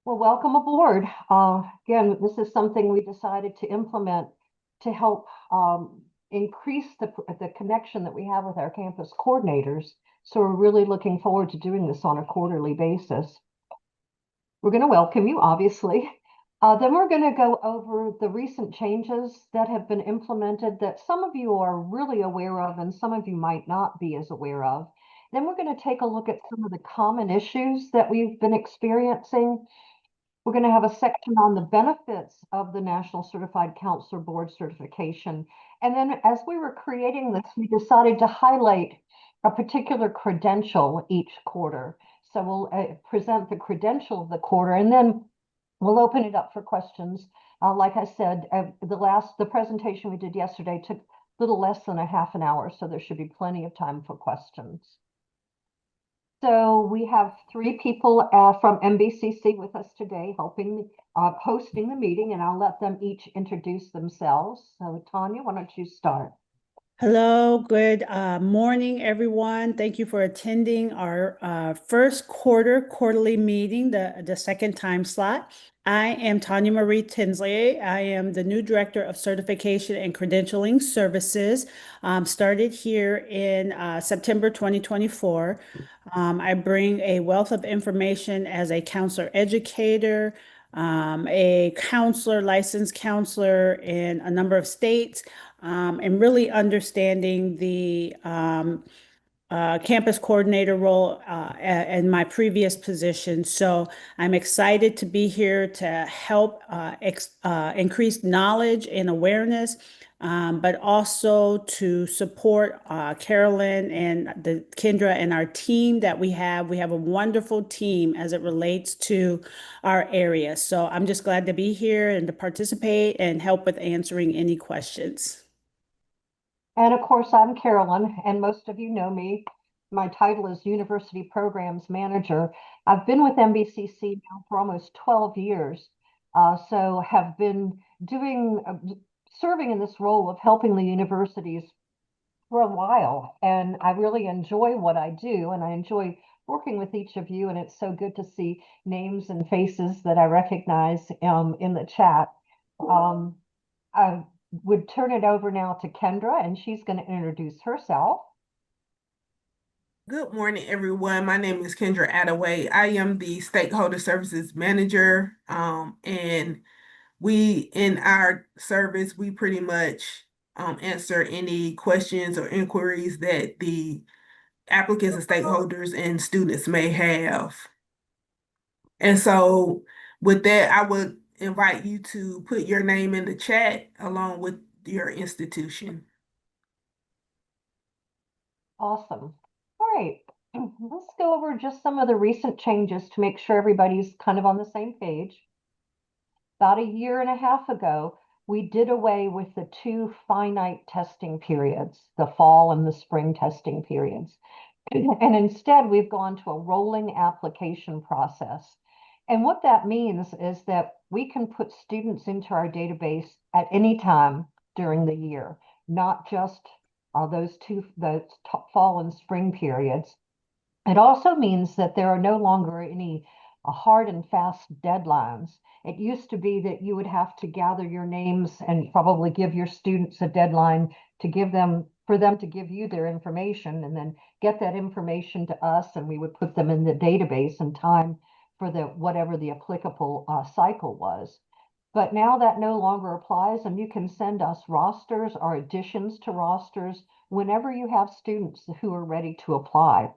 Well, welcome aboard. Again, this is something we decided to implement to help increase the connection that we have with our campus coordinators. So we're really looking forward to doing this on a quarterly basis. We're going to welcome you, obviously. Then we're going to go over the recent changes that have been implemented that some of you are really aware of and some of you might not be as aware of. Then we're going to take a look at some of the common issues that we've been experiencing. We're going to have a section on the benefits of the National Certified Counselor Board certification. And then as we were creating this, we decided to highlight a particular credential each quarter. So we'll present the credential of the quarter, and then we'll open it up for questions. Like I said, the presentation we did yesterday took a little less than a half an hour, so there should be plenty of time for questions. So we have three people from NBCC with us today, hosting the meeting, and I'll let them each introduce themselves. So Tanya, why don't you start? Hello, good morning, everyone. Thank you for attending our first quarterly meeting, the second time slot. I am Tanya Marie Tinsley. I am the new Director of Certification and Credentialing Services. Started here in September 2024. I bring a wealth of information as a counselor educator, a counselor, licensed counselor in a number of states, and really understanding the campus coordinator role in my previous position. So I'm excited to be here to help increase knowledge and awareness, but also to support Carolyn and the Kendra and our team that we have. We have a wonderful team as it relates to our area. So I'm just glad to be here and to participate and help with answering any questions. And of course, I'm Carolyn, and most of you know me. My title is University Programs Manager. I've been with NBCC now for almost 12 years, so have been serving in this role of helping the universities for a while. And I really enjoy what I do, and I enjoy working with each of you. And it's so good to see names and faces that I recognize in the chat. I would turn it over now to Kendra, and she's going to introduce herself. Good morning, everyone. My name is Kendra Attaway. I am the Stakeholder Services Manager, and in our service, we pretty much answer any questions or inquiries that the applicants and stakeholders and students may have. And so with that, I would invite you to put your name in the chat along with your institution. Awesome. All right, let's go over just some of the recent changes to make sure everybody's kind of on the same page. About a year and a half ago, we did away with the two finite testing periods, the fall and the spring testing periods. And instead, we've gone to a rolling application process. And what that means is that we can put students into our database at any time during the year, not just the fall and spring periods. It also means that there are no longer any hard and fast deadlines. It used to be that you would have to gather your names and probably give your students a deadline for them to give you their information, and then get that information to us, and we would put them in the database in time for whatever the applicable cycle was. But now that no longer applies, and you can send us rosters or additions to rosters whenever you have students who are ready to apply.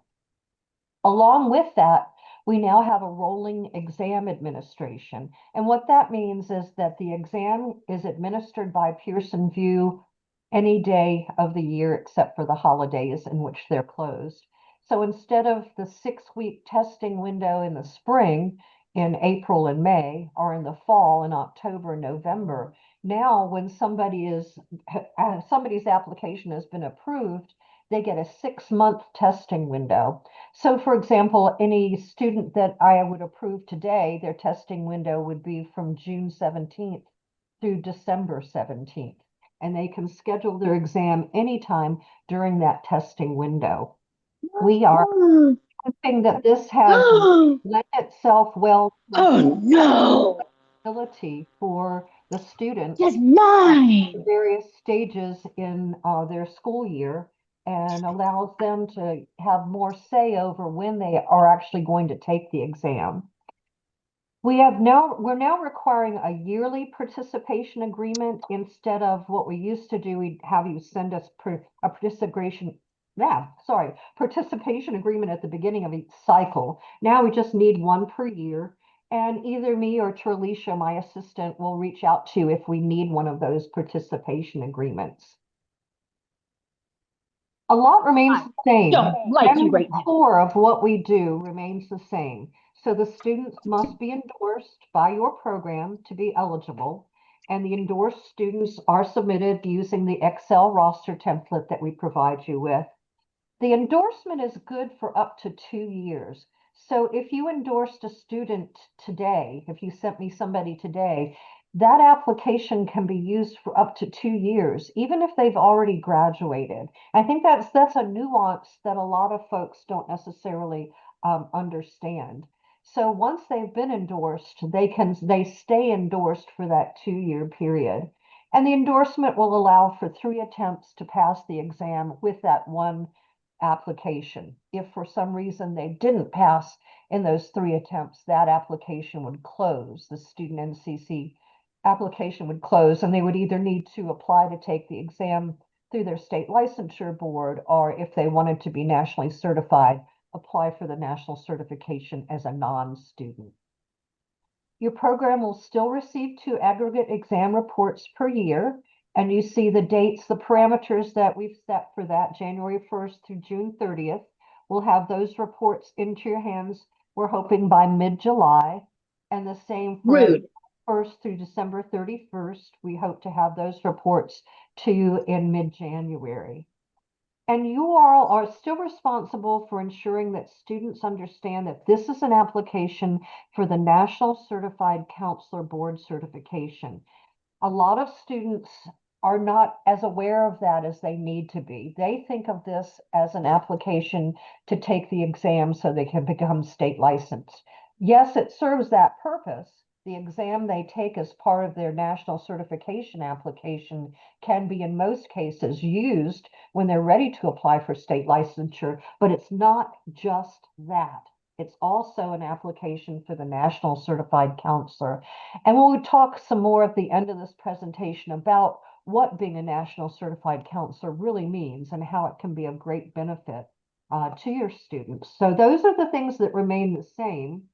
Along with that, we now have a rolling exam administration. And what that means is that the exam is administered by Pearson VUE any day of the year except for the holidays in which they're closed. So instead of the 6-week testing window in the spring, in April and May, or in the fall in October and November, now when somebody's application has been approved, they get a 6-month testing window. So for example, any student that I would approve today, their testing window would be from June 17th through December 17th. And they can schedule their exam anytime during that testing window. We are hoping that this has lent itself well to Oh no, ability for the students that's at mine. various stages in their school year and allows them to have more say over when they are actually going to take the exam. We're now requiring a yearly participation agreement instead of what we used to do. We'd have you send us a participation agreement at the beginning of each cycle. Now we just need one per year. And either me or Terlisha, my assistant, will reach out to you if we need one of those participation agreements. A lot remains the same. Don't like you And the right now. core of what we do remains the same. So the students must be endorsed by your program to be eligible. And the endorsed students are submitted using the Excel roster template that we provide you with. The endorsement is good for up to 2 years. So if you endorsed a student today, if you sent me somebody today, that application can be used for up to 2 years, even if they've already graduated. I think that's a nuance that a lot of folks don't necessarily understand. So once they've been endorsed, they stay endorsed for that 2 year period. And the endorsement will allow for 3 attempts to pass the exam with that one application. If for some reason they didn't pass in those 3 attempts, that application would close. The student NCC application would close, and they would either need to apply to take the exam through their state licensure board, or if they wanted to be nationally certified, apply for the national certification as a non-student. Your program will still receive 2 aggregate exam reports per year, and you see the dates, the parameters that we've set for that, January 1st through June 30th. We'll have those reports into your hands, we're hoping by mid-July, and the same for Rude. 1st through December 31st. We hope to have those reports to you in mid-January. And you all are still responsible for ensuring that students understand that this is an application for the National Certified Counselor Board certification. A lot of students are not as aware of that as they need to be. They think of this as an application to take the exam so they can become state licensed. Yes, it serves that purpose. The exam they take as part of their national certification application can be, in most cases, used when they're ready to apply for state licensure, but it's not just that. It's also an application for the National Certified Counselor. And we'll talk some more at the end of this presentation about what being a National Certified Counselor really means and how it can be of great benefit to your students. So those are the things that remain the same.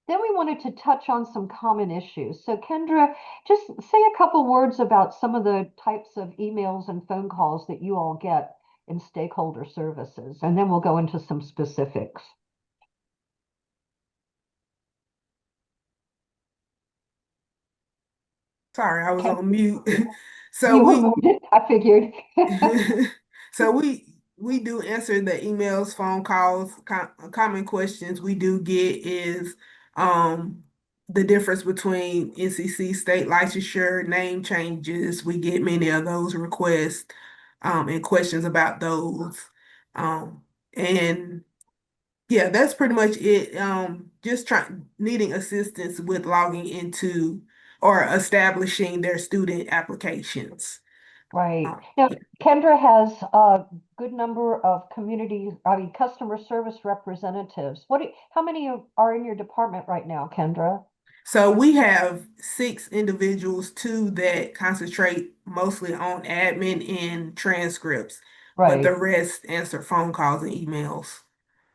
Then we wanted to touch on some common issues. So Kendra, just say a couple words about some of the types of emails and phone calls that you all get in stakeholder services, and then we'll go into some specifics. Sorry, I was on mute. You were muted, I figured. So we do answer the emails, phone calls. Common questions we do get is the difference between NCC state licensure, name changes. We get many of those requests and questions about those. And yeah, that's pretty much it. Just needing assistance with logging into or establishing their student applications. Right. Um, Now, Kendra has a good number of customer service representatives. How many are in your department right now, Kendra? So we have 6 individuals, 2 that concentrate mostly on admin and transcripts, but the Right. rest answer phone calls and emails.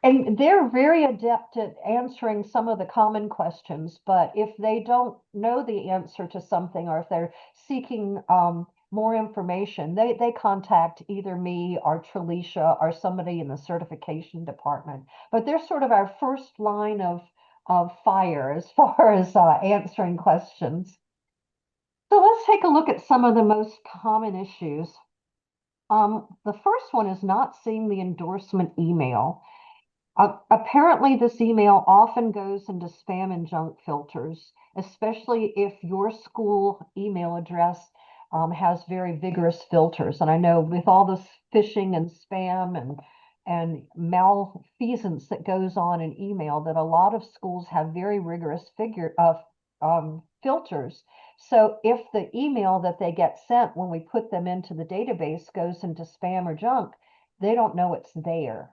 And they're very adept at answering some of the common questions, but if they don't know the answer to something, or if they're seeking more information, they contact either me or Tralisha or somebody in the certification department. But they're sort of our first line of fire as far as answering questions. So let's take a look at some of the most common issues. The first one is not seeing the endorsement email. Apparently, this email often goes into spam and junk filters, especially if your school email address has very vigorous filters. And I know with all this phishing and spam and and malfeasance that goes on in email that a lot of schools have very rigorous filters. So if the email that they get sent when we put them into the database goes into spam or junk, they don't know it's there.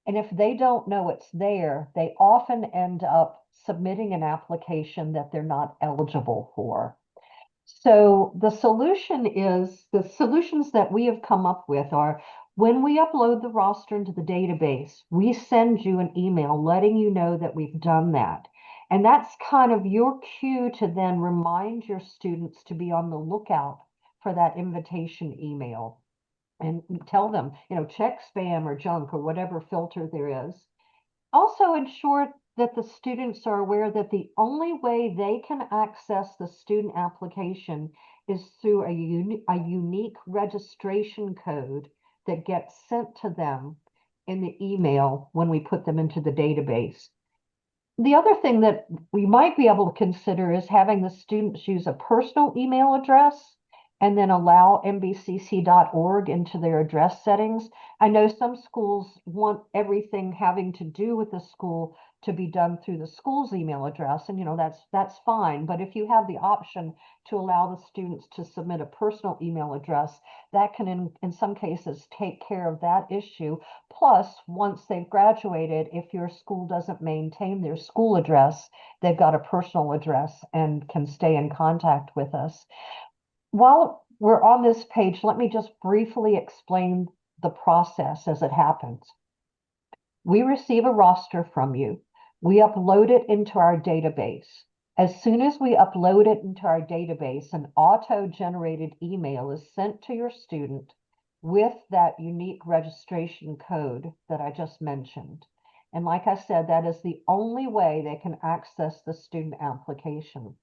And if they don't know it's there, they often end up submitting an application that they're not eligible for. So the solutions that we have come up with are when we upload the roster into the database, we send you an email letting you know that we've done that. And that's kind of your cue to then remind your students to be on the lookout for that invitation email and tell them, check spam or junk or whatever filter there is. Also ensure that the students are aware that the only way they can access the student application is through a unique registration code that gets sent to them in the email when we put them into the database. The other thing that we might be able to consider is having the students use a personal email address and then allow nbcc.org into their address settings. I know some schools want everything having to do with the school to be done through the school's email address, and that's fine. But if you have the option to allow the students to submit a personal email address, that can in some cases take care of that issue. Plus, once they've graduated, if your school doesn't maintain their school address, they've got a personal address and can stay in contact with us. While we're on this page, let me just briefly explain the process as it happens. We receive a roster from you. We upload it into our database. As soon as we upload it into our database, an auto-generated email is sent to your student with that unique registration code that I just mentioned. And like I said, that is the only way they can access the student application.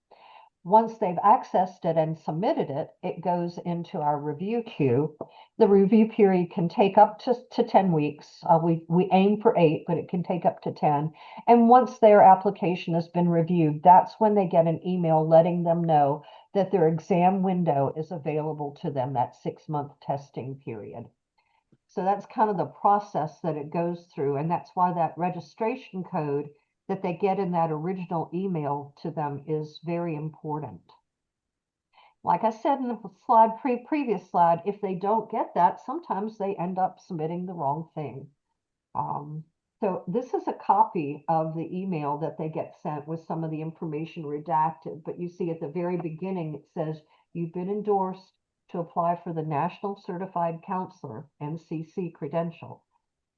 Once they've accessed it and submitted it, it goes into our review queue. The review period can take up to 10 weeks. We aim for 8, but it can take up to 10. And once their application has been reviewed, that's when they get an email letting them know that their exam window is available to them, that 6-month testing period. So that's kind of the process that it goes through. And that's why that registration code that they get in that original email to them is very important. Like I said in the previous slide, if they don't get that, sometimes they end up submitting the wrong thing. So this is a copy of the email that they get sent with some of the information redacted, but you see at the very beginning, it says, you've been endorsed to apply for the National Certified Counselor, NCC credential.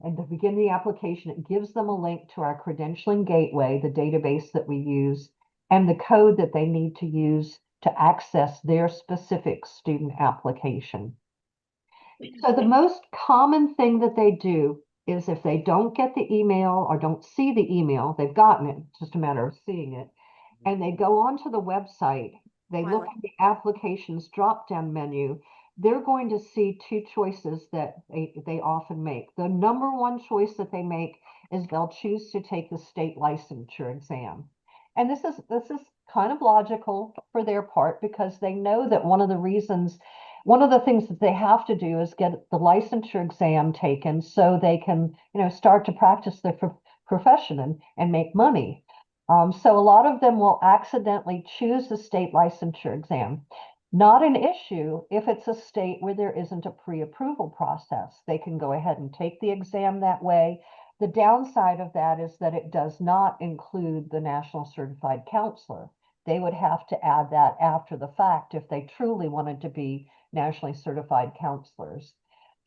And to begin the application, it gives them a link to our credentialing gateway, the database that we use, and the code that they need to use to access their specific student application. So the most common thing that they do is if they don't get the email or don't see the email, they've gotten it, it's just a matter of seeing it, and they go onto the website, they look at the applications drop-down menu, they're going to see 2 choices that they often make. The number one choice that they make is they'll choose to take the state licensure exam. And this is kind of logical for their part because they know that one of the things that they have to do is get the licensure exam taken so they can, start to practice their profession and make money. So a lot of them will accidentally choose the state licensure exam. Not an issue if it's a state where there isn't a pre-approval process. They can go ahead and take the exam that way. The downside of that is that it does not include the National Certified Counselor. They would have to add that after the fact if they truly wanted to be nationally certified counselors.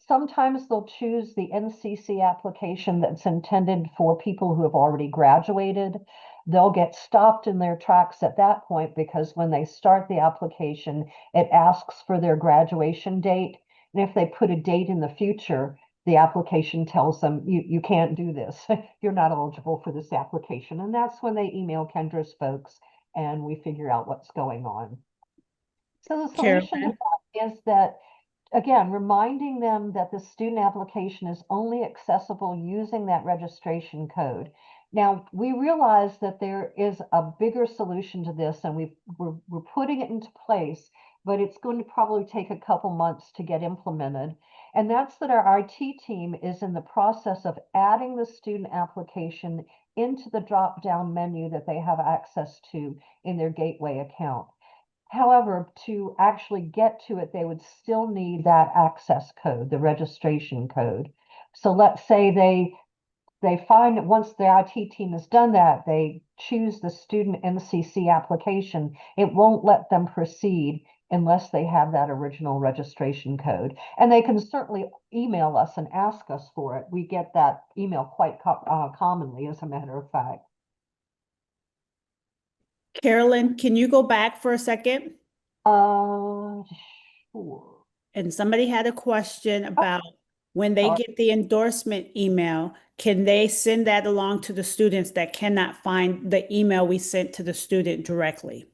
Sometimes they'll choose the NCC application that's intended for people who have already graduated. They'll get stopped in their tracks at that point because when they start the application, it asks for their graduation date. And if they put a date in the future, the application tells them, you can't do this. You're not eligible for this application. And that's when they email Kendra's folks and we figure out what's going on. So the solution to that is that, again, reminding them that the student application is only accessible using that registration code. Now, we realize that there is a bigger solution to this, and we're putting it into place but it's going to probably take a couple months to get implemented. And that's that our IT team is in the process of adding the student application into the drop-down menu that they have access to in their gateway account. However, to actually get to it, they would still need that access code, the registration code. So let's say they find that once the IT team has done that, they choose the student NCC application. It won't let them proceed unless they have that original registration code. And they can certainly email us and ask us for it. We get that email quite commonly, as a matter of fact. Carolyn, can you go back for a second? Sure. And somebody had a question about when they sorry. get the endorsement email, can they send that along to the students that cannot find the email we sent to the student directly?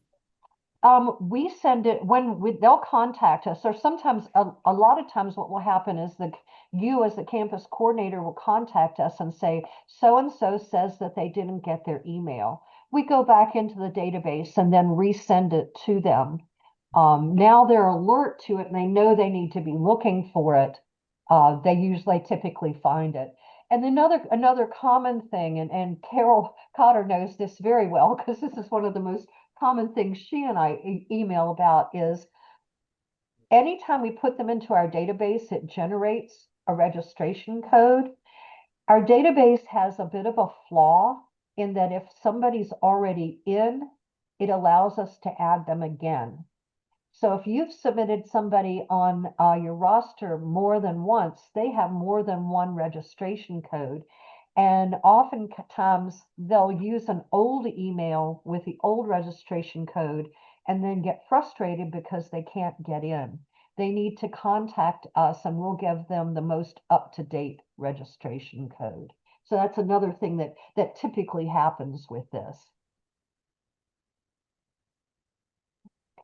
We send it when they'll contact us, or sometimes a lot of times what will happen is that you as the campus coordinator will contact us and say, so and so says that they didn't get their email. We go back into the database and then resend it to them. Now they're alert to it and they know they need to be looking for it. They typically find it. And another common thing, and Carol Cotter knows this very well because this is one of the most common thing she and I email about is anytime we put them into our database, it generates a registration code. Our database has a bit of a flaw in that if somebody's already in, it allows us to add them again. So if you've submitted somebody on your roster more than once, they have more than one registration code. And oftentimes they'll use an old email with the old registration code and then get frustrated because they can't get in. They need to contact us and we'll give them the most up-to-date registration code. So that's another thing that typically happens with this.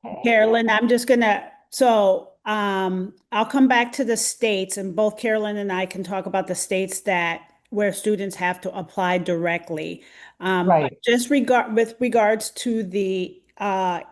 Okay. Carolyn, I'm just gonna, I'll come back to the states and both Carolyn and I can talk about the states where students have to apply directly. Right. Just with regards to the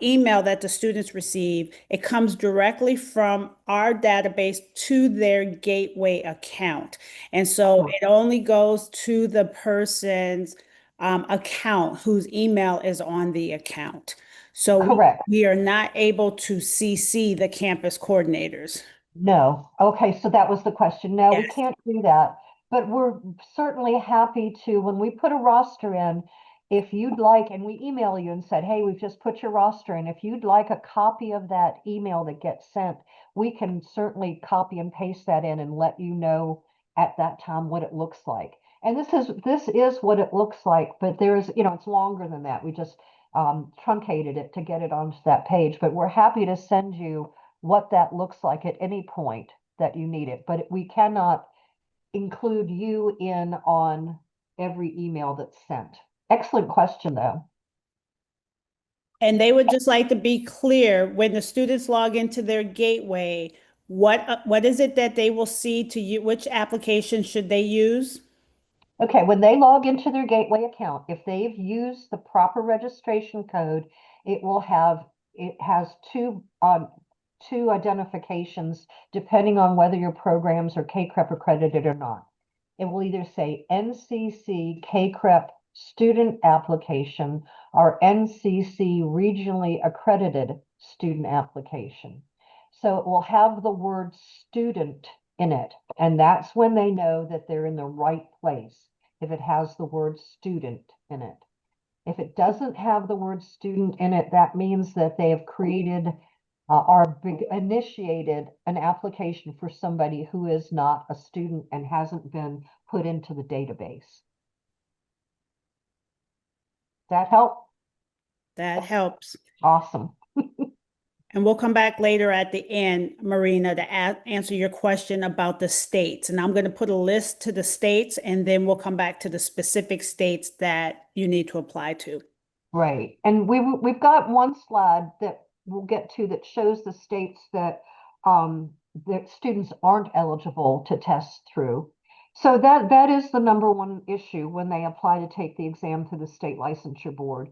email that the students receive, it comes directly from our database to their gateway account. And so it only goes to the person's account whose email is on the account. So Correct. we are not able to CC the campus coordinators. No. Okay, so that was the question. No, we Yes. can't do that. But we're certainly happy to, when we put a roster in, if you'd like, and we email you and said, hey, we've just put your roster in. If you'd like a copy of that email that gets sent, we can certainly copy and paste that in and let you know at that time what it looks like. And this is what it looks like, but there's, it's longer than that. We just truncated it to get it onto that page, but we're happy to send you what that looks like at any point that you need it. But we cannot include you in on every email that's sent. Excellent question, though. And they would just like to be clear when the students log into their gateway, what is it that they will see to you? Which application should they use? Okay, when they log into their gateway account, if they've used the proper registration code, it has two identifications depending on whether your programs are KCREP accredited or not. It will either say NCC KCREP student application or NCC regionally accredited student application. So it will have the word student in it, and that's when they know that they're in the right place if it has the word student in it. If it doesn't have the word student in it, that means that they have created initiated an application for somebody who is not a student and hasn't been put into the database. That help? That helps. Awesome. And we'll come back later at the end, Marina, to answer your question about the states. And I'm going to put a list to the states, and then we'll come back to the specific states that you need to apply to. Right. And we've got one slide that we'll get to that shows the states that students aren't eligible to test through. So that is the number one issue when they apply to take the exam through the state licensure board.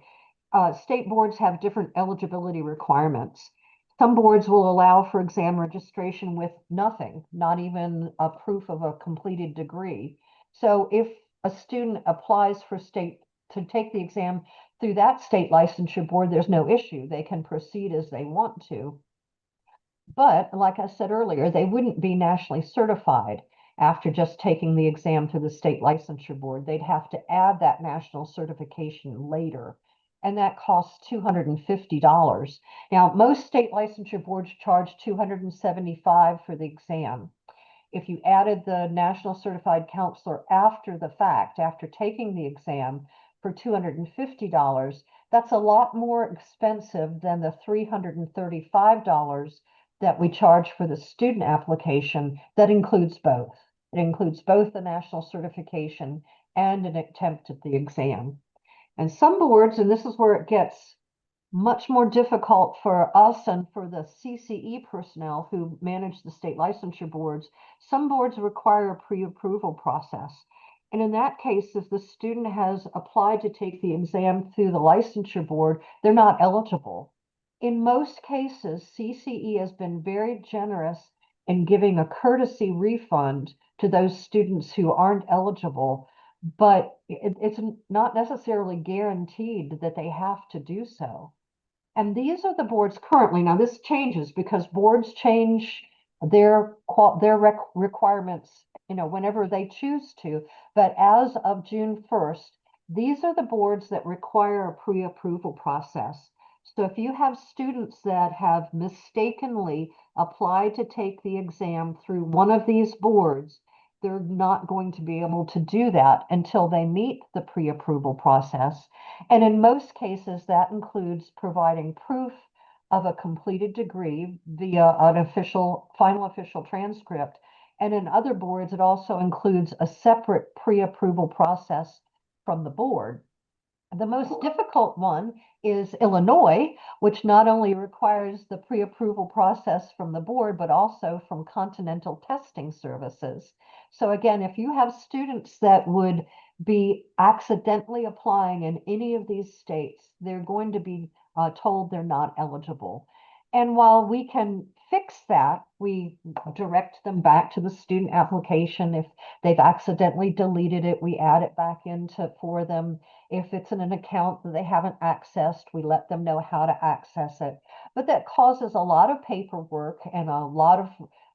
State boards have different eligibility requirements. Some boards will allow for exam registration with nothing, not even a proof of a completed degree. So if a student applies for to take the exam through that state licensure board, there's no issue. They can proceed as they want to. But like I said earlier, they wouldn't be nationally certified after just taking the exam through the state licensure board. They'd have to add that national certification later, and that costs $250. Now, most state licensure boards charge $275 for the exam. If you added the national certified counselor after the fact, after taking the exam for $250, that's a lot more expensive than the $335 that we charge for the student application that includes both. It includes both the national certification and an attempt at the exam. And some boards, and this is where it gets much more difficult for us and for the CCE personnel who manage the state licensure boards, some boards require a pre-approval process. And in that case, if the student has applied to take the exam through the licensure board, they're not eligible. In most cases, CCE has been very generous in giving a courtesy refund to those students who aren't eligible, but it's not necessarily guaranteed that they have to do so. And these are the boards currently. Now this changes because boards change their requirements, whenever they choose to. But as of June 1st, these are the boards that require a pre-approval process. So if you have students that have mistakenly applied to take the exam through one of these boards, they're not going to be able to do that until they meet the pre-approval process. And in most cases, that includes providing proof of a completed degree via an final official transcript. And in other boards, it also includes a separate pre-approval process from the board. The most difficult one is Illinois, which not only requires the pre-approval process from the board, but also from Continental Testing Services. So again, if you have students that would be accidentally applying in any of these states, they're going to be told they're not eligible. And while we can fix that, we direct them back to the student application. If they've accidentally deleted it, we add it back for them. If it's in an account that they haven't accessed, we let them know how to access it. But that causes a lot of paperwork and a lot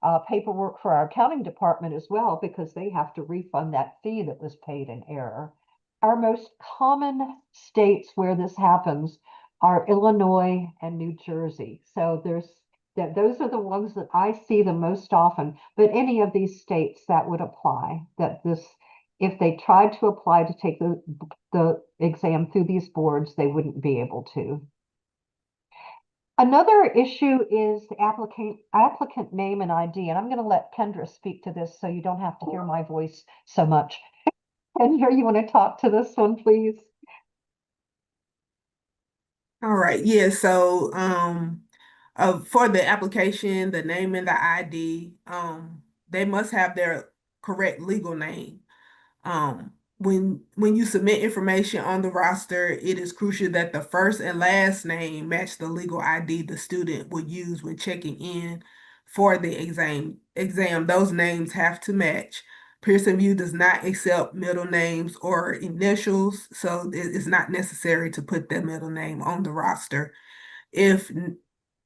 of paperwork for our accounting department as well, because they have to refund that fee that was paid in error. Our most common states where this happens are Illinois and New Jersey. So those are the ones that I see the most often, but any of these states that would apply, if they tried to apply to take the exam through these boards, they wouldn't be able to. Another issue is the applicant name and ID, and I'm going to let Kendra speak to this so you don't have to hear my voice so much. Kendra, you want to talk to this one, please? All right, yeah, so for the application, the name and the ID, they must have their correct legal name. When you submit information on the roster, it is crucial that the first and last name match the legal ID the student would use when checking in for the exam. Those names have to match. Pearson VUE does not accept middle names or initials, so it's not necessary to put their middle name on the roster. If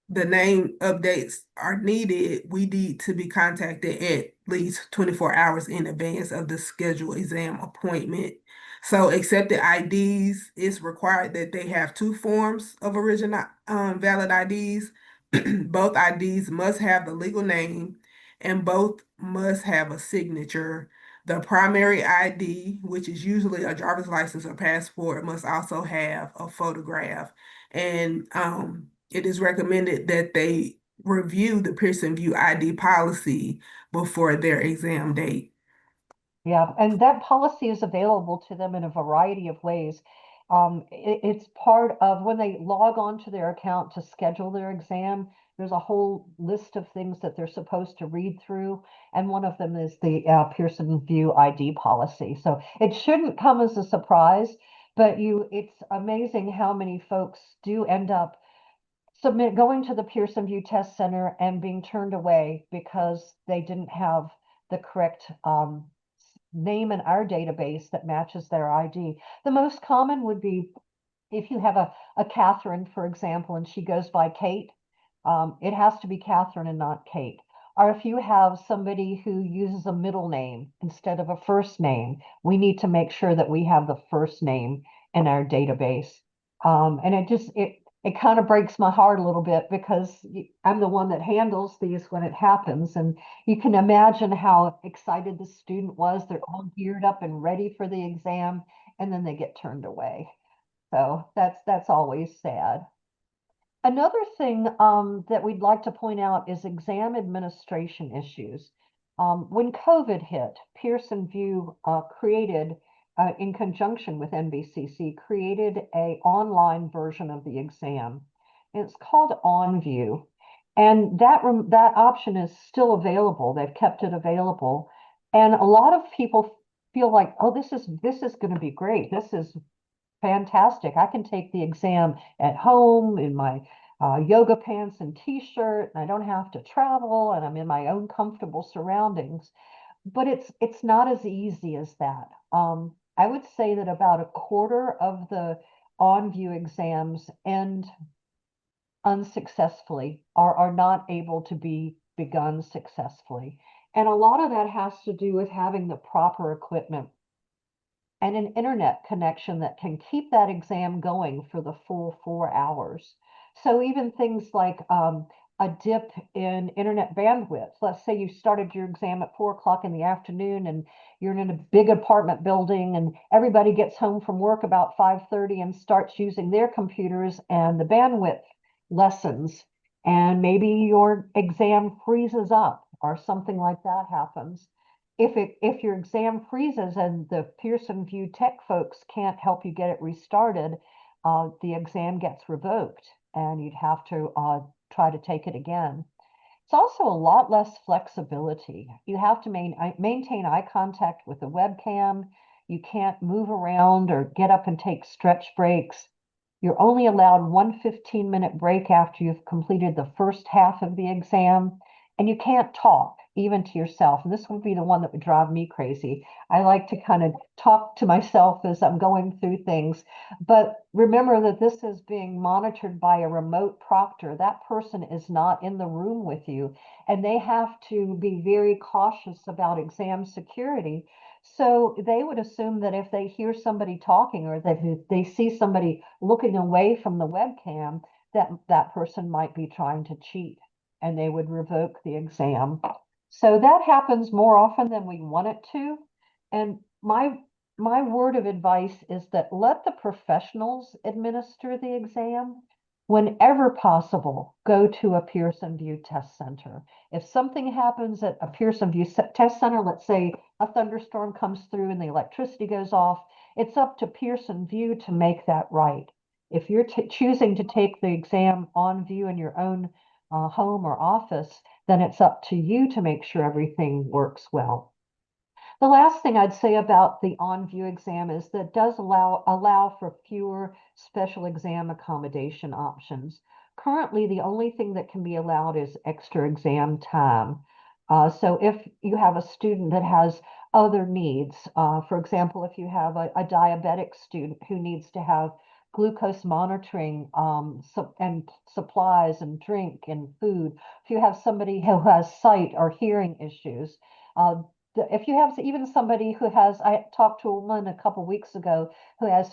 the name updates are needed, we need to be contacted at least 24 hours in advance of the scheduled exam appointment. So accepted IDs, it's required that they have 2 forms of original valid IDs. Both IDs must have the legal name and both must have a signature. The primary ID, which is usually a driver's license or passport, must also have a photograph. And it is recommended that they review the Pearson VUE ID policy before their exam date. Yeah, and that policy is available to them in a variety of ways. It's part of when they log on to their account to schedule their exam. There's a whole list of things that they're supposed to read through, and one of them is the Pearson VUE ID policy. So it shouldn't come as a surprise, but it's amazing how many folks do end up going to the Pearson VUE Test Center and being turned away because they didn't have the correct name in our database that matches their ID. The most common would be if you have a Catherine, for example, and she goes by Kate, it has to be Catherine and not Kate. Or if you have somebody who uses a middle name instead of a first name, we need to make sure that we have the first name in our database. And it kind of breaks my heart a little bit because I'm the one that handles these when it happens. And you can imagine how excited the student was. They're all geared up and ready for the exam, and then they get turned away. So that's always sad. Another thing that we'd like to point out is exam administration issues. When COVID hit, Pearson VUE created, in conjunction with NBCC, created an online version of the exam. And it's called OnVUE. And that option is still available. They've kept it available. And a lot of people feel like, oh, this is going to be great. This is fantastic. I can take the exam at home in my yoga pants and t-shirt, and I don't have to travel, and I'm in my own comfortable surroundings. But it's not as easy as that. I would say that about a quarter of the OnVUE exams end unsuccessfully or are not able to be begun successfully. And a lot of that has to do with having the proper equipment and an internet connection that can keep that exam going for the full 4 hours. So even things like a dip in internet bandwidth. Let's say you started your exam at 4 o'clock in the afternoon and you're in a big apartment building and everybody gets home from work about 5:30 and starts using their computers and the bandwidth lessens, and maybe your exam freezes up or something like that happens. If your exam freezes and the Pearson VUE Tech folks can't help you get it restarted, the exam gets revoked and you'd have to try to take it again. It's also a lot less flexibility. You have to maintain eye contact with the webcam. You can't move around or get up and take stretch breaks. You're only allowed one 15-minute break after you've completed the first half of the exam, and you can't talk even to yourself. And this would be the one that would drive me crazy. I like to kind of talk to myself as I'm going through things. But remember that this is being monitored by a remote proctor. That person is not in the room with you, and they have to be very cautious about exam security. So they would assume that if they hear somebody talking or that if they see somebody looking away from the webcam, that person might be trying to cheat, and they would revoke the exam. So that happens more often than we want it to. And my word of advice is that let the professionals administer the exam. Whenever possible, go to a Pearson VUE Test Center. If something happens at a Pearson VUE Test Center, let's say a thunderstorm comes through and the electricity goes off, it's up to Pearson VUE to make that right. If you're choosing to take the exam OnVUE in your own home or office, then it's up to you to make sure everything works well. The last thing I'd say about the OnVUE exam is that it does allow for fewer special exam accommodation options. Currently, the only thing that can be allowed is extra exam time. So if you have a student that has other needs, for example, if you have a diabetic student who needs to have glucose monitoring and supplies and drink and food, if you have somebody who has sight or hearing issues, if you have even somebody who has, I talked to a woman a couple weeks ago who has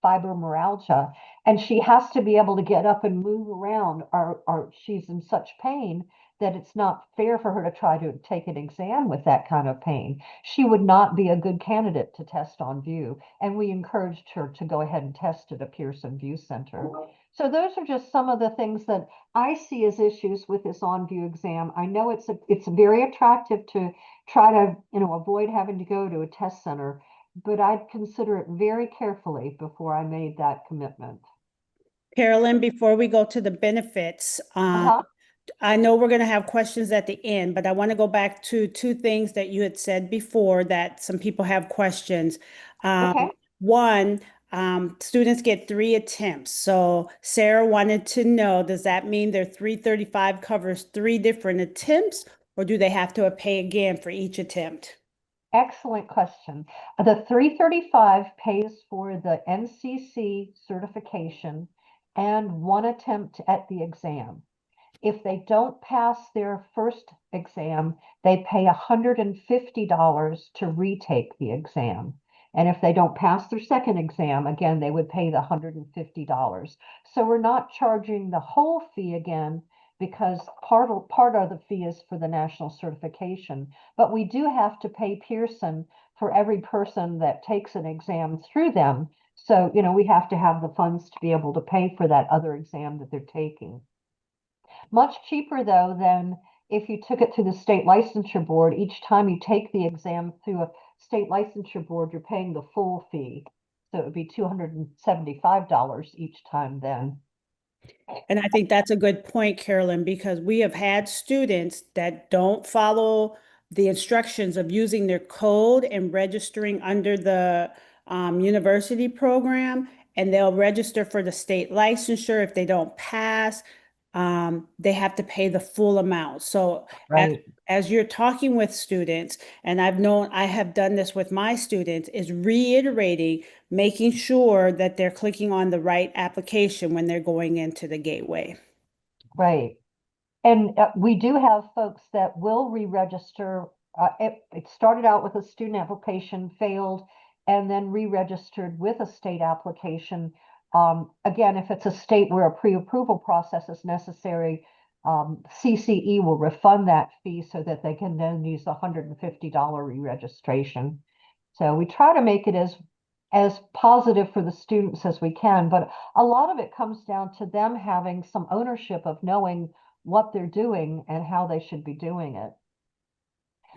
fibromyalgia, and she has to be able to get up and move around, or she's in such pain that it's not fair for her to try to take an exam with that kind of pain. She would not be a good candidate to test OnVUE, and we encouraged her to go ahead and test at a Pearson VUE Center. So those are just some of the things that I see as issues with this OnVUE exam. I know it's very attractive to try to avoid having to go to a test center, but I'd consider it very carefully before I made that commitment. Carolyn, before we go to the benefits, I know we're going to have questions at the end, but I want to go back to two things that you had said before that some people have questions. Okay. One, students get 3 attempts. So Sarah wanted to know, does that mean their 335 covers 3 different attempts, or do they have to pay again for each attempt? Excellent question. The 335 pays for the NCC certification and 1 attempt at the exam. If they don't pass their first exam, they pay $150 to retake the exam. And if they don't pass their second exam, again, they would pay the $150. So we're not charging the whole fee again because part of the fee is for the national certification. But we do have to pay Pearson for every person that takes an exam through them. So, we have to have the funds to be able to pay for that other exam that they're taking. Much cheaper though than if you took it through the state licensure board. Each time you take the exam through a state licensure board, you're paying the full fee. So it would be $275 each time then. And I think that's a good point, Carolyn, because we have had students that don't follow the instructions of using their code and registering under the university program, and they'll register for the state licensure. If they don't pass, they have to pay the full amount. So Right. as you're talking with students, and I have done this with my students, is reiterating, making sure that they're clicking on the right application when they're going into the gateway. Right. And we do have folks that will re-register. It started out with a student application, failed, and then re-registered with a state application. Again, if it's a state where a pre-approval process is necessary, CCE will refund that fee so that they can then use the $150 re-registration. So we try to make it as positive for the students as we can, but a lot of it comes down to them having some ownership of knowing what they're doing and how they should be doing it.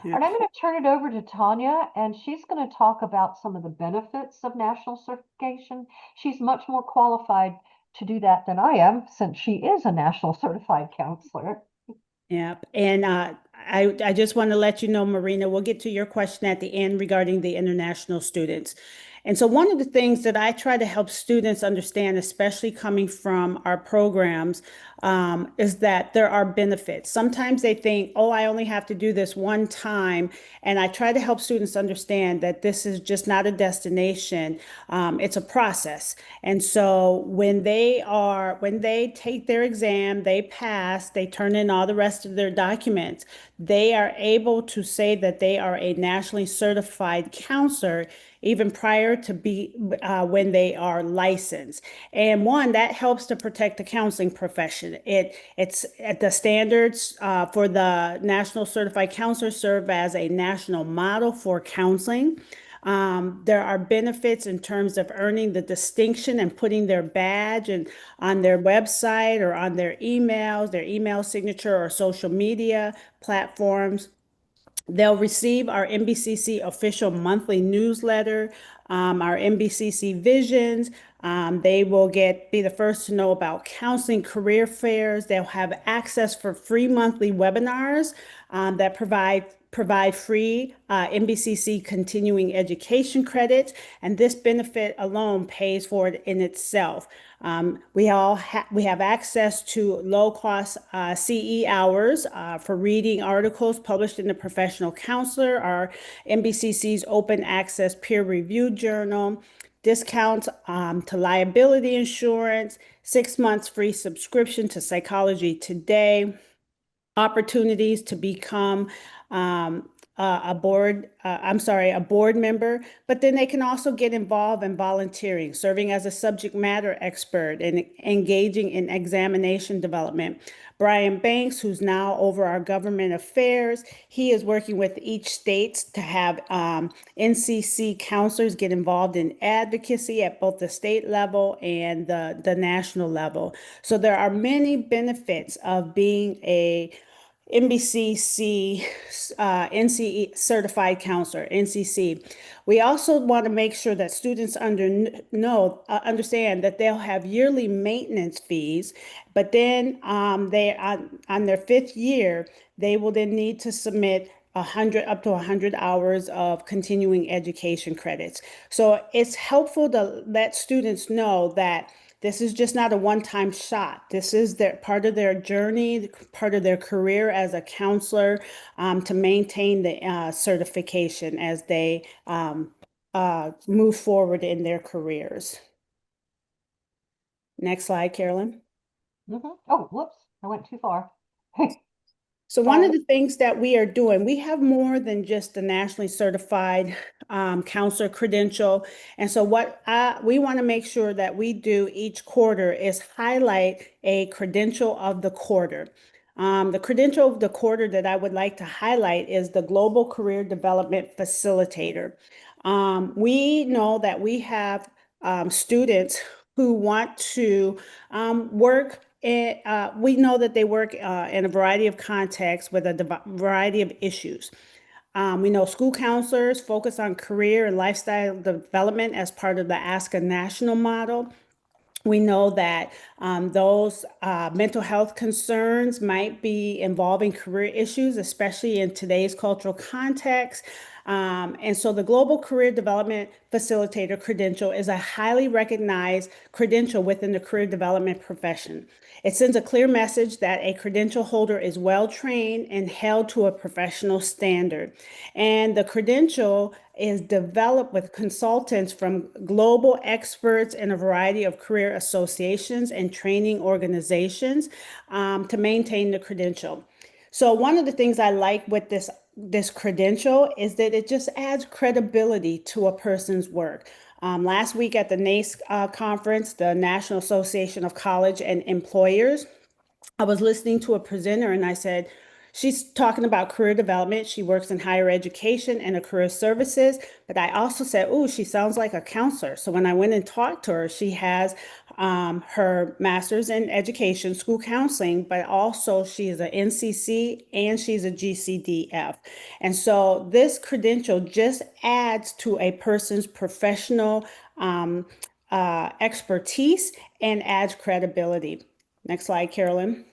Yeah. And I'm going to turn it over to Tanya, and she's going to talk about some of the benefits of national certification. She's much more qualified to do that than I am, since she is a national certified counselor. Yep. And I just want to let you know, Marina, we'll get to your question at the end regarding the international students. And so one of the things that I try to help students understand, especially coming from our programs, is that there are benefits. Sometimes they think, oh, I only have to do this one time. And I try to help students understand that this is just not a destination. It's a process. And so when they take their exam, they pass, they turn in all the rest of their documents, they are able to say that they are a nationally certified counselor even prior to when they are licensed. And one, that helps to protect the counseling profession. It's at the standards for the National Certified Counselor serve as a national model for counseling. There are benefits in terms of earning the distinction and putting their badge on their website or on their emails, their email signature or social media platforms. They'll receive our NBCC official monthly newsletter, our NBCC visions. They will be the first to know about counseling career fairs. They'll have access for free monthly webinars that provide free NBCC continuing education credits, and this benefit alone pays for it in itself. We have access to low-cost CE hours for reading articles published in the Professional Counselor, our NBCC's open access peer-reviewed journal, discounts to liability insurance, 6 months free subscription to Psychology Today, opportunities to become a board member, but then they can also get involved in volunteering, serving as a subject matter expert and engaging in examination development. Brian Banks, who's now over our government affairs, he is working with each state to have NCC counselors get involved in advocacy at both the state level and the national level. So there are many benefits of being a NBCC, NCE certified counselor, NCC. We also want to make sure that students understand that they'll have yearly maintenance fees, but then on their 5th year, they will then need to submit up to 100 hours of continuing education credits. So it's helpful to let students know that this is just not a one-time shot. This is their part of their journey, part of their career as a counselor, to maintain the certification as they move forward in their careers. Next slide, Carolyn. Oh, whoops, I went too far. So one of the things that we are doing, we have more than just the nationally certified counselor credential. And so what we want to make sure that we do each quarter is highlight a credential of the quarter. The credential of the quarter that I would like to highlight is the Global Career Development Facilitator. We know that we have students who want to work. We know that they work in a variety of contexts with a variety of issues. We know school counselors focus on career and lifestyle development as part of the Ask a National model. We know that those mental health concerns might be involving career issues, especially in today's cultural context. And so the Global Career Development Facilitator credential is a highly recognized credential within the career development profession. It sends a clear message that a credential holder is well trained and held to a professional standard. And the credential is developed with consultants from global experts in a variety of career associations and training organizations to maintain the credential. So one of the things I like with this credential is that it just adds credibility to a person's work. Last week at the NACE conference, the National Association of College and Employers, I was listening to a presenter and I said, she's talking about career development. She works in higher education and career services. But I also said, oh, she sounds like a counselor. So when I went and talked to her, she has her master's in education, school counseling, but also she is an NCC and she's a GCDF. And so this credential just adds to a person's professional expertise and adds credibility. Next slide, Carolyn.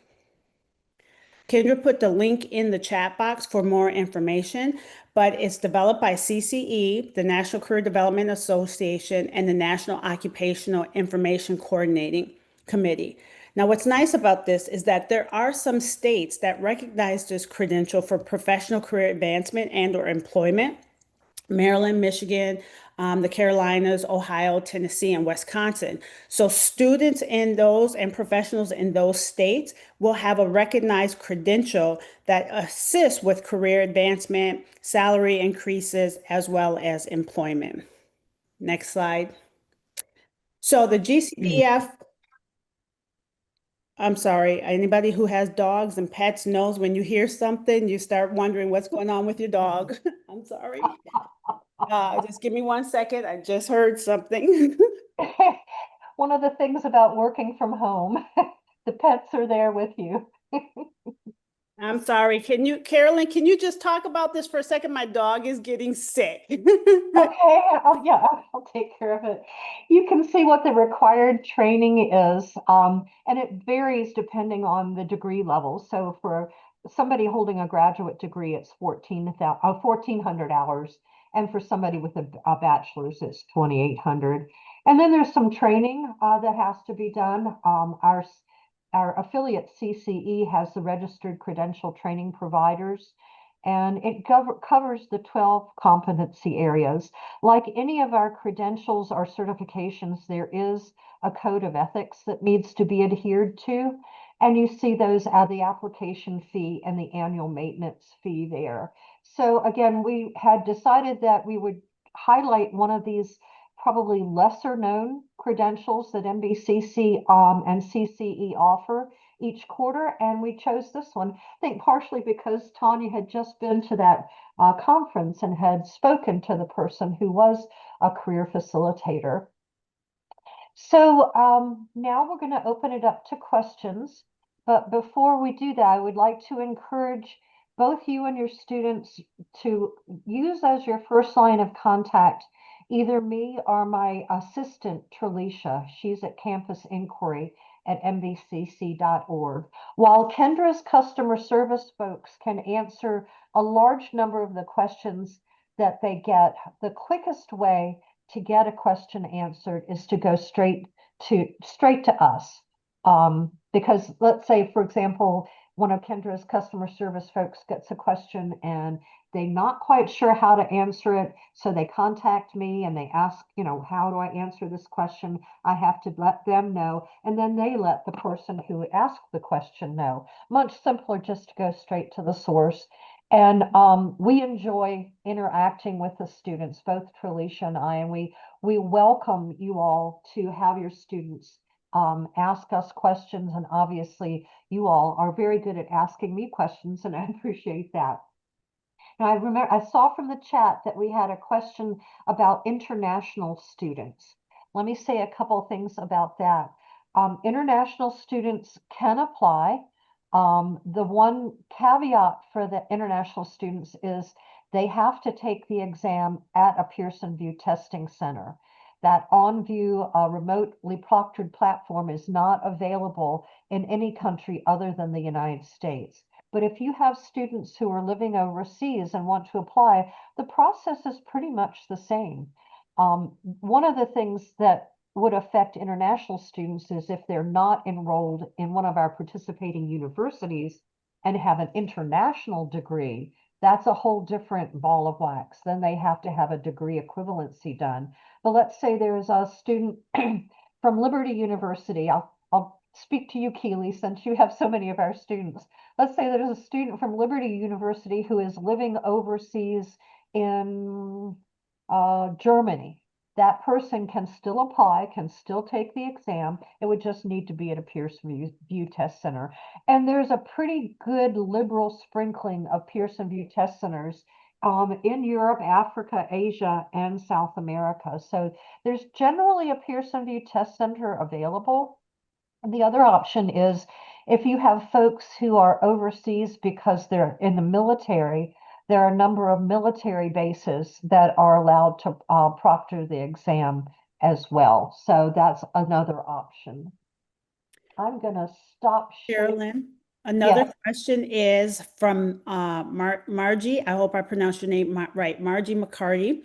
Kendra put the link in the chat box for more information, but it's developed by CCE, the National Career Development Association, and the National Occupational Information Coordinating Committee. Now, what's nice about this is that there are some states that recognize this credential for professional career advancement and/or employment. Maryland, Michigan, the Carolinas, Ohio, Tennessee, and Wisconsin. So students in those and professionals in those states will have a recognized credential that assists with career advancement, salary increases, as well as employment. Next slide. So the GCDF, I'm sorry, anybody who has dogs and pets knows when you hear something, you start wondering what's going on with your dog. I'm sorry. Just give me 1 second. I just heard something. One of the things about working from home, the pets are there with you. I'm sorry. Carolyn, can you just talk about this for a second? My dog is getting sick. Okay, yeah, I'll take care of it. You can see what the required training is, and it varies depending on the degree level. So for somebody holding a graduate degree, it's 1,400 hours. And for somebody with a bachelor's, it's 2,800. And then there's some training that has to be done. Our affiliate CCE has the registered credential training providers, and it covers the 12 competency areas. Like any of our credentials or certifications, there is a code of ethics that needs to be adhered to. And you see those at the application fee and the annual maintenance fee there. So again, we had decided that we would highlight one of these probably lesser known credentials that NBCC and CCE offer each quarter, and we chose this one. I think partially because Tanya had just been to that conference and had spoken to the person who was a career facilitator. So now we're going to open it up to questions. But before we do that, I would like to encourage both you and your students to use as your first line of contact either me or my assistant, Trelicia. She's at Campus Inquiry. NBCC.org. While Kendra's customer service folks can answer a large number of the questions that they get, the quickest way to get a question answered is to go straight to us. Because let's say, for example, one of Kendra's customer service folks gets a question and they're not quite sure how to answer it. So they contact me and they ask, how do I answer this question? I have to let them know. And then they let the person who asked the question know. Much simpler just to go straight to the source. And we enjoy interacting with the students, both Tralisha and I, and we welcome you all to have your students ask us questions. And obviously you all are very good at asking me questions, and I appreciate that. Now, I saw from the chat that we had a question about international students. Let me say a couple things about that. International students can apply. The one caveat for the international students is they have to take the exam at a Pearson VUE testing center. That OnVUE remotely proctored platform is not available in any country other than the United States. But if you have students who are living overseas and want to apply, the process is pretty much the same. One of the things that would affect international students is if they're not enrolled in one of our participating universities and have an international degree. That's a whole different ball of wax. Then they have to have a degree equivalency done. But let's say there's a student from Liberty University. I'll speak to you, Keely, since you have so many of our students. Let's say there's a student from Liberty University who is living overseas in Germany. That person can still apply, can still take the exam. It would just need to be at a Pearson VUE test center. And there's a pretty good liberal sprinkling of Pearson VUE test centers in Europe, Africa, Asia, and South America. So there's generally a Pearson VUE test center available. And the other option is if you have folks who are overseas because they're in the military, there are a number of military bases that are allowed to proctor the exam as well. So that's another option. I'm going to stop sharing. Carolyn, another question is from Margie. I hope I pronounced your name right. Margie McCarty.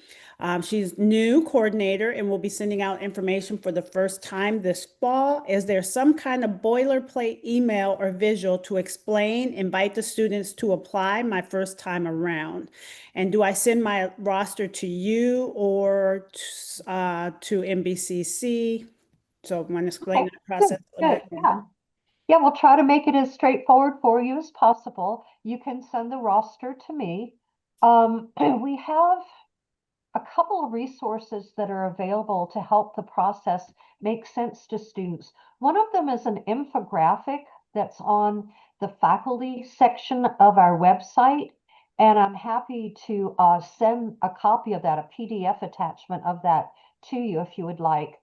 She's new coordinator and will be sending out information for the first time this fall. Is there some kind of boilerplate email or visual to invite the students to apply my first time around? And do I send my roster to you or to NBCC? So I'm going to explain that process a bit more. Yeah, we'll try to make it as straightforward for you as possible. You can send the roster to me. We have a couple of resources that are available to help the process make sense to students. One of them is an infographic that's on the faculty section of our website. And I'm happy to send a copy of that, a PDF attachment of that to you if you would like.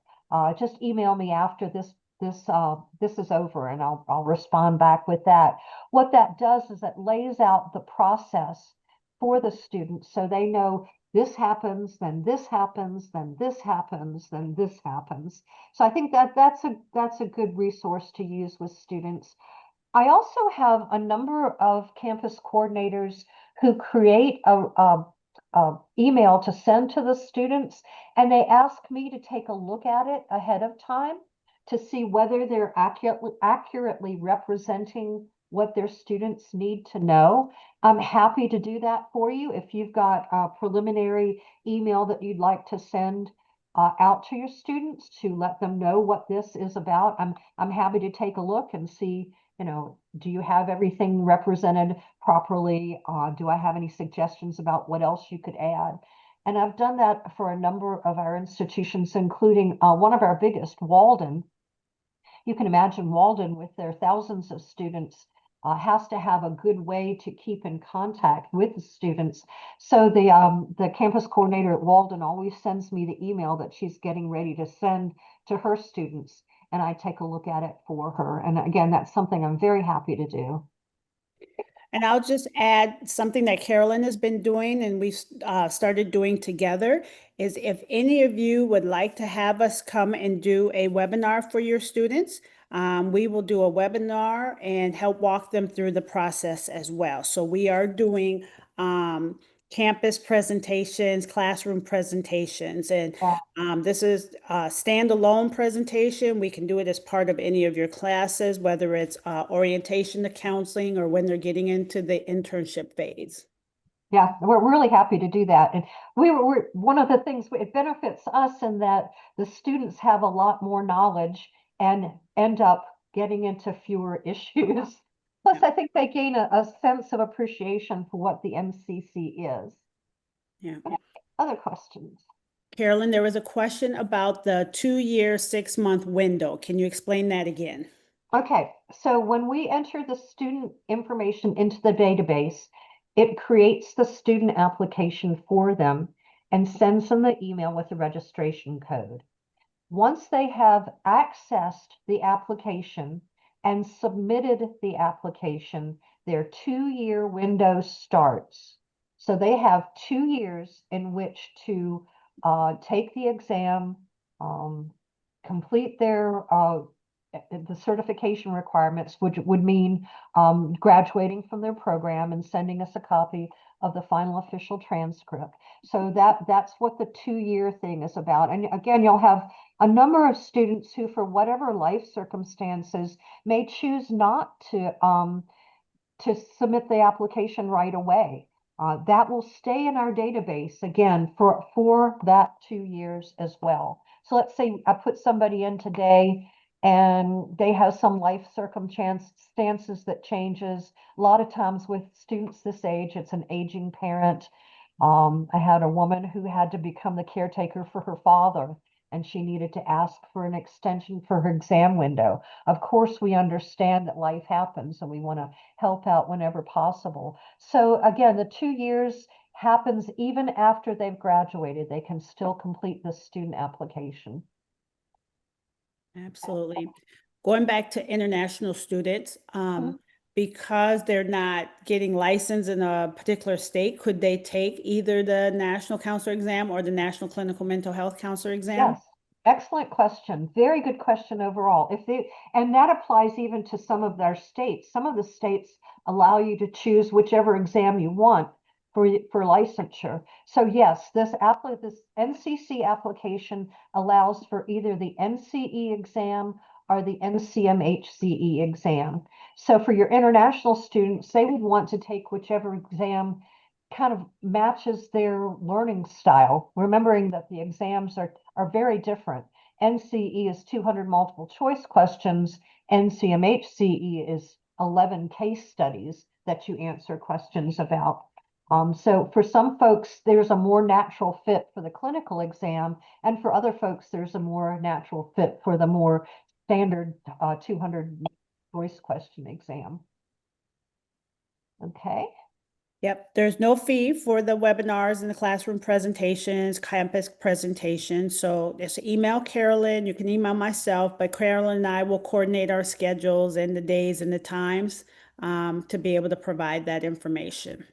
Just email me after this is over and I'll respond back with that. What that does is it lays out the process for the students so they know this happens, then this happens, then this happens, then this happens. So I think that's a good resource to use with students. I also have a number of campus coordinators who create a email to send to the students, and they ask me to take a look at it ahead of time to see whether they're accurately representing what their students need to know. I'm happy to do that for you. If you've got a preliminary email that you'd like to send out to your students to let them know what this is about, I'm happy to take a look and see, do you have everything represented properly? Do I have any suggestions about what else you could add? And I've done that for a number of our institutions, including one of our biggest, Walden. You can imagine Walden with their thousands of students has to have a good way to keep in contact with the students. So the campus coordinator at Walden always sends me the email that she's getting ready to send to her students, and I take a look at it for her. And again, that's something I'm very happy to do. And I'll just add something that Carolyn has been doing and we've started doing together is if any of you would like to have us come and do a webinar for your students, we will do a webinar and help walk them through the process as well. So we are doing campus presentations, classroom presentations, and this is a standalone presentation. We can do it as part of any of your classes, whether it's orientation to counseling or when they're getting into the internship phase. Yeah, we're really happy to do that. And we're one of the things, it benefits us in that the students have a lot more knowledge and end up getting into fewer issues. Plus, I think they gain a sense of appreciation for what the MCC is. Yeah. Other questions? Carolyn, there was a question about the 2-year, 6-month window. Can you explain that again? Okay, so when we enter the student information into the database, it creates the student application for them and sends them the email with the registration code. Once they have accessed the application and submitted the application, their 2-year window starts. So they have 2 years in which to take the exam, complete their the certification requirements, which would mean graduating from their program and sending us a copy of the final official transcript. So that's what the 2-year thing is about. And again, you'll have a number of students who, for whatever life circumstances, may choose not to submit the application right away. That will stay in our database again for that 2 years as well. So let's say I put somebody in today and they have some life circumstances that changes. A lot of times with students this age, it's an aging parent. I had a woman who had to become the caretaker for her father, and she needed to ask for an extension for her exam window. Of course, we understand that life happens and we want to help out whenever possible. So again, the 2 years happens even after they've graduated. They can still complete the student application. Absolutely. Going back to international students, because they're not getting licensed in a particular state, could they take either the National Counselor exam or the National Clinical Mental Health Counselor exam? Yes, excellent question. Very good question overall. And that applies even to some of their states. Some of the states allow you to choose whichever exam you want for licensure. So yes, this NCC application allows for either the NCE exam or the NCMHCE exam. So for your international students, they would want to take whichever exam kind of matches their learning style, remembering that the exams are very different. NCE is 200 multiple choice questions. NCMHCE is 11 case studies that you answer questions about. So for some folks, there's a more natural fit for the clinical exam, and for other folks, there's a more natural fit for the more standard 200 choice question exam. Okay. Yep, there's no fee for the webinars and the classroom presentations, campus presentations. So just email Carolyn. You can email myself, but Carolyn and I will coordinate our schedules and the days and the times to be able to provide that information.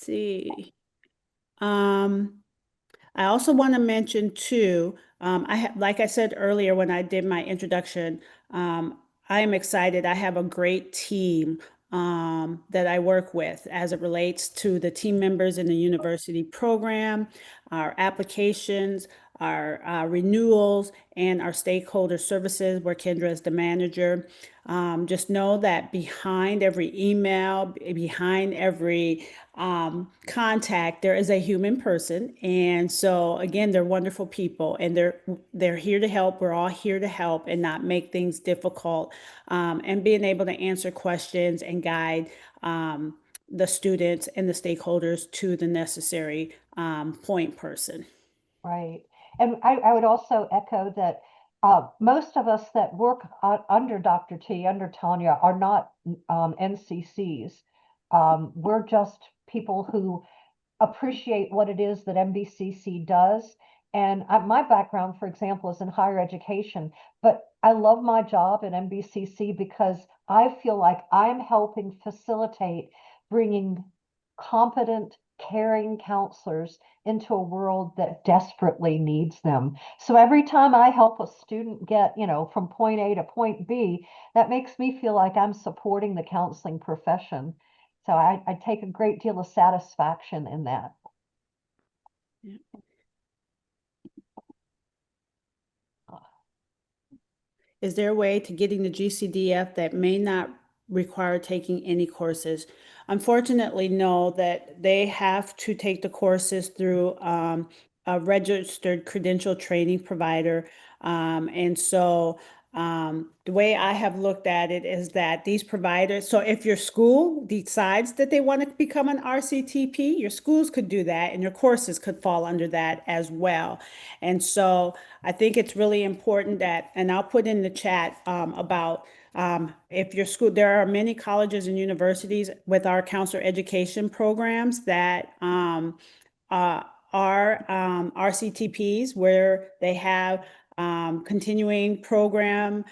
Let's see. I also want to mention too, like I said earlier when I did my introduction, I am excited. I have a great team that I work with as it relates to the team members in the university program, our applications, our renewals, and our stakeholder services, where Kendra is the manager. Just know that behind every email, behind every contact, there is a human person. And so again, they're wonderful people, and they're here to help. We're all here to help and not make things difficult, and being able to answer questions and guide the students and the stakeholders to the necessary point person. Right. And I would also echo that most of us that work under Dr. T, under Tanya, are not NCCs. We're just people who appreciate what it is that NBCC does. And my background, for example, is in higher education, but I love my job at NBCC because I feel like I'm helping facilitate bringing competent caring counselors into a world that desperately needs them. So every time I help a student get, from point A to point B, that makes me feel like I'm supporting the counseling profession. So I take a great deal of satisfaction in that. Is there a way to getting the GCDF that may not require taking any courses? Unfortunately, no, that they have to take the courses through a registered credential training provider. And so the way I have looked at it is that these providers, so if your school decides that they want to become an RCTP, your schools could do that and your courses could fall under that as well. And so I think it's really important that, and I'll put in the chat about if your school, there are many colleges and universities with our counselor education programs that are RCTPs where they have continuing programs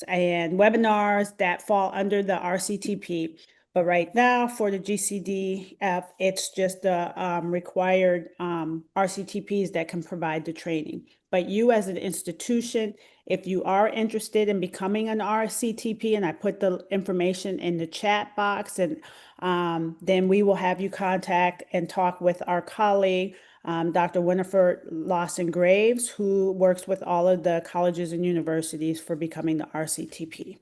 and webinars that fall under the RCTP. But right now for the GCDF, it's just the required RCTPs that can provide the training. But you as an institution, if you are interested in becoming an RCTP, and I put the information in the chat box, and then we will have you contact and talk with our colleague, Dr. Winifred Lawson Graves, who works with all of the colleges and universities for becoming the RCTP.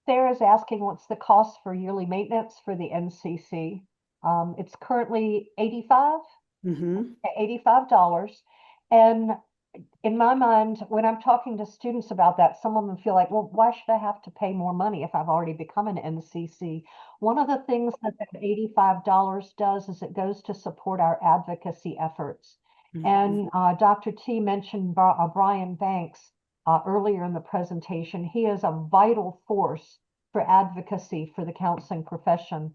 Sarah's asking what's the cost for yearly maintenance for the NCC. It's currently $85. $85. And in my mind, when I'm talking to students about that, some of them feel like, well, why should I have to pay more money if I've already become an NCC? One of the things that $85 does is it goes to support our advocacy efforts. And Dr. T mentioned Brian Banks earlier in the presentation. He is a vital force for advocacy for the counseling profession.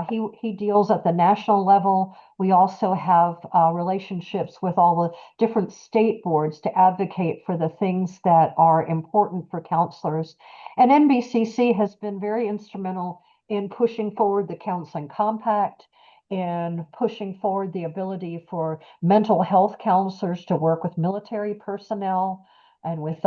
He deals at the national level. We also have relationships with all the different state boards to advocate for the things that are important for counselors. And NBCC has been very instrumental in pushing forward the Counseling Compact, in pushing forward the ability for mental health counselors to work with military personnel and with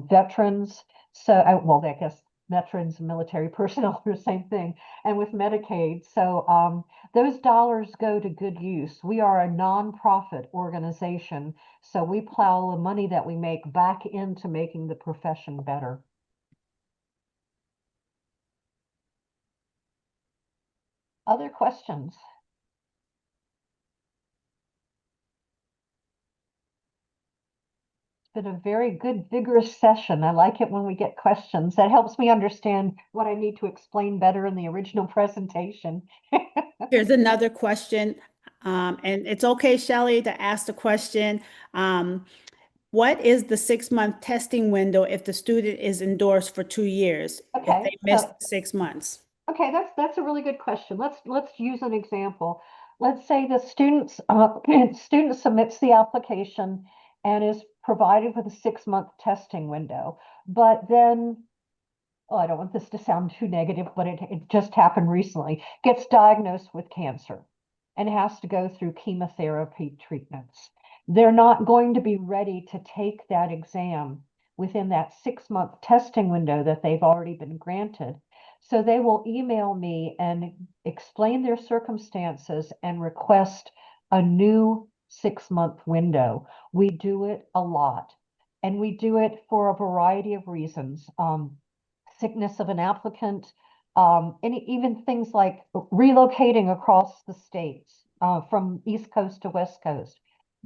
veterans. So, well, I guess veterans and military personnel are the same thing, and with Medicaid. So those dollars go to good use. We are a nonprofit organization, so we plow the money that we make back into making the profession better. Other questions? Been a very good, vigorous session. I like it when we get questions. That helps me understand what I need to explain better in the original presentation. Here's another question, and it's okay, Shelley, to ask the question. What is the 6-month testing window if the student is endorsed for 2 years? Okay, if they missed 6 months? Okay, that's a really good question. Let's use an example. Let's say the student submits the application and is provided with a 6-month testing window, but then, oh, I don't want this to sound too negative, but it just happened recently, gets diagnosed with cancer and has to go through chemotherapy treatments. They're not going to be ready to take that exam within that 6-month testing window that they've already been granted. So they will email me and explain their circumstances and request a new 6-month window. We do it a lot, and we do it for a variety of reasons. Sickness of an applicant, and even things like relocating across the states, from East Coast to West Coast,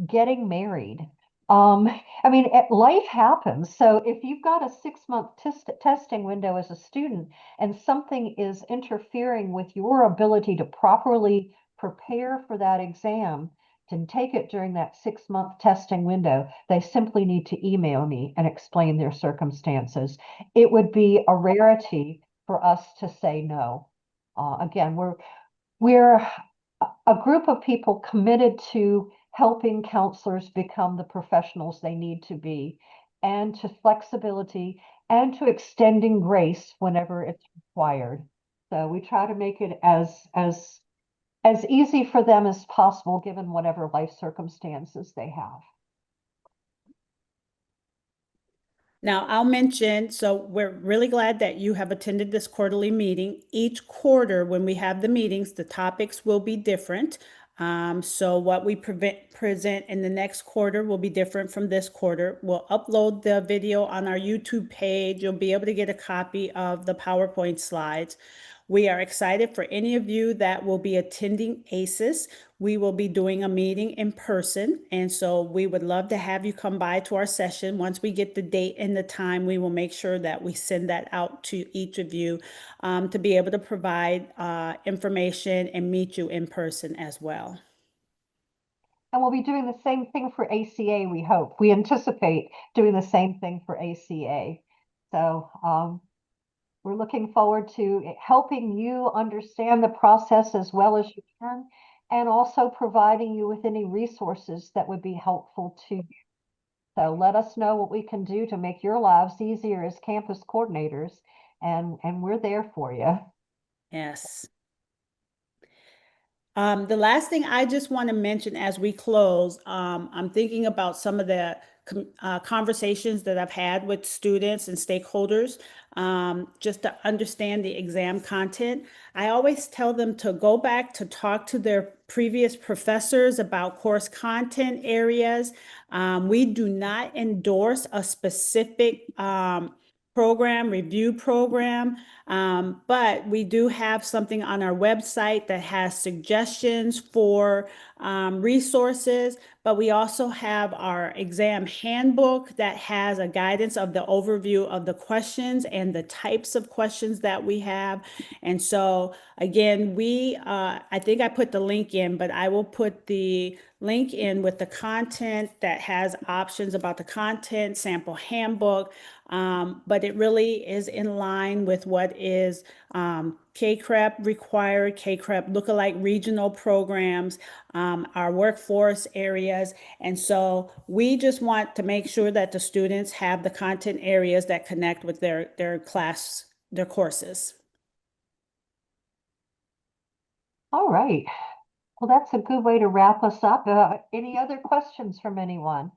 getting married. I mean, life happens. So if you've got a 6-month testing window as a student and something is interfering with your ability to properly prepare for that exam, to take it during that 6-month testing window, they simply need to email me and explain their circumstances. It would be a rarity for us to say no. Again, we're a group of people committed to helping counselors become the professionals they need to be, and to flexibility, and to extending grace whenever it's required. So we try to make it as easy for them as possible, given whatever life circumstances they have. Now, I'll mention, so we're really glad that you have attended this quarterly meeting. Each quarter, when we have the meetings, the topics will be different. So what we present in the next quarter will be different from this quarter. We'll upload the video on our YouTube page. You'll be able to get a copy of the PowerPoint slides. We are excited for any of you that will be attending ACES. We will be doing a meeting in person, and so we would love to have you come by to our session. Once we get the date and the time, we will make sure that we send that out to each of you to be able to provide information and meet you in person as well. And we'll be doing the same thing for ACA, we hope. We anticipate doing the same thing for ACA. So we're looking forward to helping you understand the process as well as you can, and also providing you with any resources that would be helpful to you. So let us know what we can do to make your lives easier as campus coordinators, and we're there for you. Yes. The last thing I just want to mention as we close, I'm thinking about some of the conversations that I've had with students and stakeholders, just to understand the exam content. I always tell them to go back to talk to their previous professors about course content areas. We do not endorse a specific review program, but we do have something on our website that has suggestions for resources, but we also have our exam handbook that has a guidance of the overview of the questions and the types of questions that we have. And so again, I think I put the link in, but I will put the link in with the content that has options about the content, sample handbook, but it really is in line with what is KCREP required, KCREP lookalike regional programs, our workforce areas. And so we just want to make sure that the students have the content areas that connect with their courses. All right. Well, that's a good way to wrap us up. Any other questions from anyone?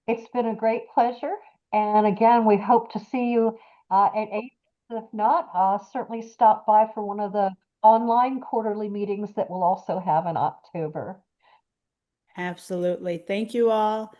It's been a great pleasure. And again, we hope to see you at ACES. If not, certainly stop by for one of the online quarterly meetings that we'll also have in October. Absolutely. Thank you all.